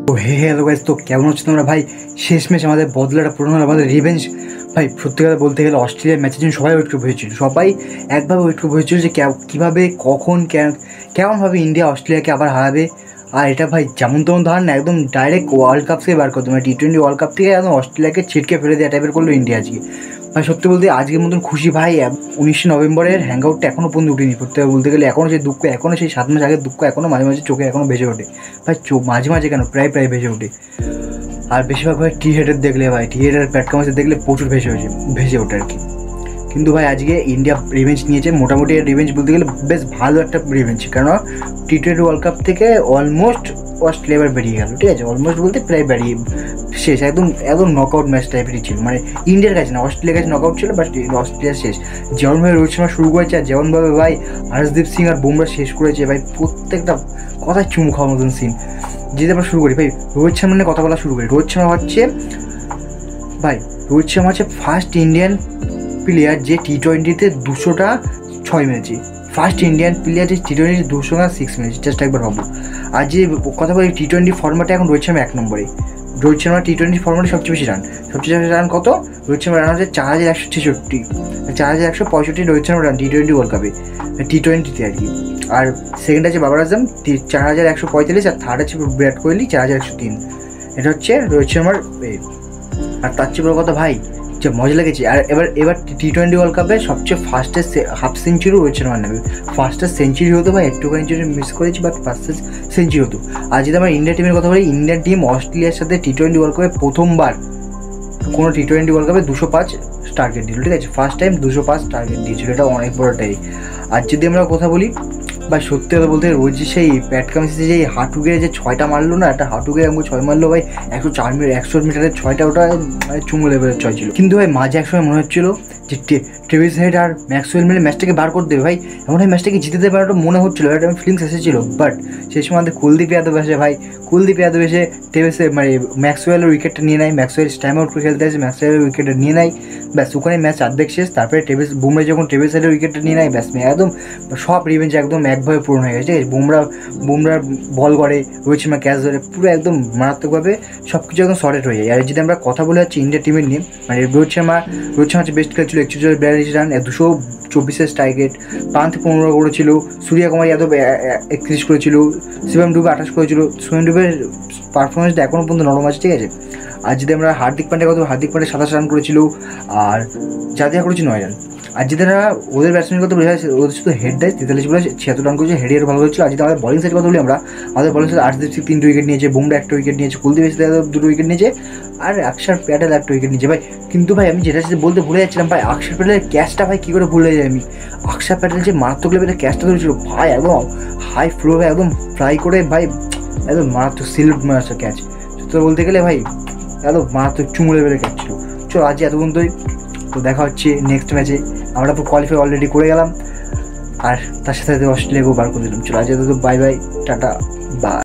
তো hello guys, তো কেমন হচ্ছে তোমরা? ভাই শেষমেশ আমাদের বদলাটা পূরণ হলো, আমাদের রিভেঞ্জ। ভাই সত্যি কথা বলতে গেলে অস্ট্রেলিয়ার ম্যাচের জন্য সবাই ওয়েট করে বসেছিল, সবাই একভাবে ওয়েট করে বসেছিল যে কীভাবে কখন কেমনভাবে ইন্ডিয়া অস্ট্রেলিয়াকে আবার হারাবে। আর এটা ভাই যেমন তেমন ধর না, একদম ডাইরেক্ট ওয়ার্ল্ড কাপ থেকে বার করতো, মানে টি-20 ওয়ার্ল্ড কাপ থেকে একদম অস্ট্রেলিয়াকে ছিটকে ফেলে দেওয়া টাইপের করলো ইন্ডিয়া আজকে। ভাই সত্যি বলতে আজকের মতন খুশি ভাই 19শে নভেম্বরের হ্যাং আউটটা এখনও পর্যন্ত উঠেনি। সত্যি বলতে গেলে এখনও সেই দুঃখ, এখনও সেই 7 মাস আগের দুঃখ এখনও মাঝে মাঝে চোখে এখনও ভেসে ওঠে। ভাই মাঝে মাঝে কেন, প্রায় ভেসে ওঠে। আর বেশিরভাগ ভাই টি হেডের দেখলে, ভাই টি হেডের প্ল্যাটফর্মে দেখলে প্রচুর ভেসে ওঠে আর কি। কিন্তু ভাই আজকে ইন্ডিয়া রিভেঞ্জ নিয়েছে, মোটামুটি রিভেঞ্জ বলতে গেলে বেশ ভালো একটা রিভেঞ্জ, কারণ টি-20 ওয়ার্ল্ড কাপ থেকে অলমোস্ট অস্ট্রেলিয়া এবার বেরিয়ে গেল। ঠিক আছে, অলমোস্ট বলতে প্রায় বেরিয়ে শেষ, একদম একদম নকআউট ম্যাচ টাইপেরই ছিল, মানে ইন্ডিয়ার কাছে না অস্ট্রেলিয়ার কাছে নকআউট ছিল, বাট অস্ট্রেলিয়ার শেষ। যেমনভাবে রোহিত শর্মা শুরু করেছে আর যেমনভাবে ভাই হর্ষদীপ সিং আর বুমরা শেষ করেছে, ভাই প্রত্যেকটা কথায় চুমু খাওয়ার মতন সিন। যেটা আমরা শুরু করি ভাই, রোহিত শর্মা নিয়ে কথা বলা শুরু করি। রোহিত শর্মা হচ্ছে ফার্স্ট ইন্ডিয়ান প্লেয়ার যে টি-20তে 200টা 6 মেরেছে। ফার্স্ট ইন্ডিয়ান প্লেয়ার যে টি-20তে 206 মেরেছে, জাস্ট একবার ভাবো। আর যে কথা বলি টি-20 ফর্ম্যাটে এখন রোহিত শর্মা 1 নম্বরে। রোহিত শর্মা টি-20 ফর্ম্যাটে সবচেয়ে বেশি রান কত? রোহিত শর্মা রান হচ্ছে 4166, 4165 রোহিত শর্মা রান টি-20 ওয়ার্ল্ড কাপে, টি-20তে আর কি। আর সেকেন্ড আছে বাবর আজম 4145, আর থার্ড আছে বিরাট কোহলি 4103। এটা হচ্ছে রোহিত শর্মার। আর তার চেয়ে বড় কথা ভাই, যে মজা লেগেছে। আর এবার টি-20 ওয়ার্ল্ড কাপে সবচেয়ে ফার্স্টেস্ট হাফ সেঞ্চুরি রোহিত শর্মার নেবে। ফার্স্টেস্ট সেঞ্চুরি হতো ভাই, একটুখানি যদি মিস করেছি, বাট ফার্স্টেস্ট সেঞ্চুরি হতো। আর যদি আমার ইন্ডিয়া টিমের কথা বলি, ইন্ডিয়ান টিম অস্ট্রেলিয়ার সাথে টি-20 ওয়ার্ল্ড কাপে প্রথমবার কোনো টি-20 ওয়ার্ল্ড কাপে 205 টার্গেট দিল। ঠিক আছে, ফার্স্ট টাইম 205 টার্গেট দিয়েছিল, এটা অনেক বড়টাই। আর যদি আমরা কথা বলি বা সত্যি কথা বলতে, রোজ সেই প্যাট কামিন্সে যে হাঁটু গেড়ে যে 6টা মারলো না, একটা হাঁটু গেড়ে আমাকে 6 মারলো ভাই, 100 মিটারের 6টা, ওটা মানে চুমু লেভেলের 6 ছিল। কিন্তু ভাই মাঝে একসময় মনে হচ্ছিল যে ট্রেভিস হেড আর ম্যাক্সওয়েল মিলে ম্যাচটাকে বার করে দেবে ভাই, এমন হয় ম্যাচটাকে জিতে দেবে, ওটা মনে হচ্ছিলো, একটা ফিলিংস এসেছিলো। বাট সেই সময় আমাদের কুলদীপ যাদব এসে ট্রেভিসে মানে ম্যাক্সওয়েলের উইকেটটা নিয়ে নেয়। ম্যাক্সওয়েল টাইম আউট করে খেলতে আসে, ম্যাক্সওয়েলের উইকেটটা নিয়ে নেয়, ব্যাস ওখানে ম্যাচ অর্ধেক শেষ। তারপরে বুমরা যখন ট্রেভিস হেডের উইকেটটা নিয়ে নেয়, ব্যাস একদম সব রিভেঞ্জ একদম একভাবে পূরণ হয়ে গেছে। ঠিক আছে, বুমরা বল করে, রোহিত শর্মা ক্যাচ ধরে, পুরো একদম মারাত্মকভাবে সব কিছু একদম সর্টেড হয়ে যায়। আর যদি আমরা কথা বলে যাচ্ছি ইন্ডিয়া টিমের নিয়ে, মানে রোহিত শর্মা হচ্ছে বেস্ট খেলছিল, 41 রান, 224 স্ট্রাইক রেট, পান্থ 15 করেছিল, সূর্যকুমার যাদব 31 করেছিল, শিবম ডুবে 28 করেছিল। শিবম ডুবের পারফরমেন্সটা এখনও পর্যন্ত নরম আছে। ঠিক আছে, আর যদি আমরা হার্দিক পান্ডে 27 রান করেছিল, আর জাদেজা করেছে 9 রান। আর যদি ওদের ব্যাটসম্যানের কথা বলি, ওদের শুধু হেড দেয় 43 বলে 76 রান করেছে, হেডের ভালো হচ্ছিল। আর যদি আমাদের বলিং সাইড কথা বলি, আমাদের bowling side Harshdeep Singh 3 wicket নিয়েছে, বুমরা 1 উইকেট নিয়েছে, কুলদীপ যাদব 2 উইকেট নিয়েছে, আর অক্ষর প্যাটেল 1 উইকেট নিয়েছে ভাই। কিন্তু ভাই আমি যেটা বলতে ভুলে যাচ্ছিলাম ভাই, অক্ষর প্যাটেলের ক্যাচটা ভাই কী করে ভুলে যাই আমি। অক্ষর প্যাটেল যে মারাত্মক লেভেলের ক্যাচটা ধরেছিল ভাই, একদম হাই ফ্লো ভাই, একদম ফ্লাই করে ভাই, একদম মারাত্মক সিলড মারাত্মক ক্যাচ। তো বলতে গেলে ভাই একদম মারাত্মক চুমু লেভেলের ক্যাচ ছিল। চলো আজ এত পর্যন্তই, তো দেখা হচ্ছে নেক্সট ম্যাচে। আমরা তো কোয়ালিফাই অলরেডি করে গেলাম, আর তার সাথে অস্ট্রেলিয়াকেও বার করে দিলাম। চলো আজ এত, বাই বাই, টাটা, বাই।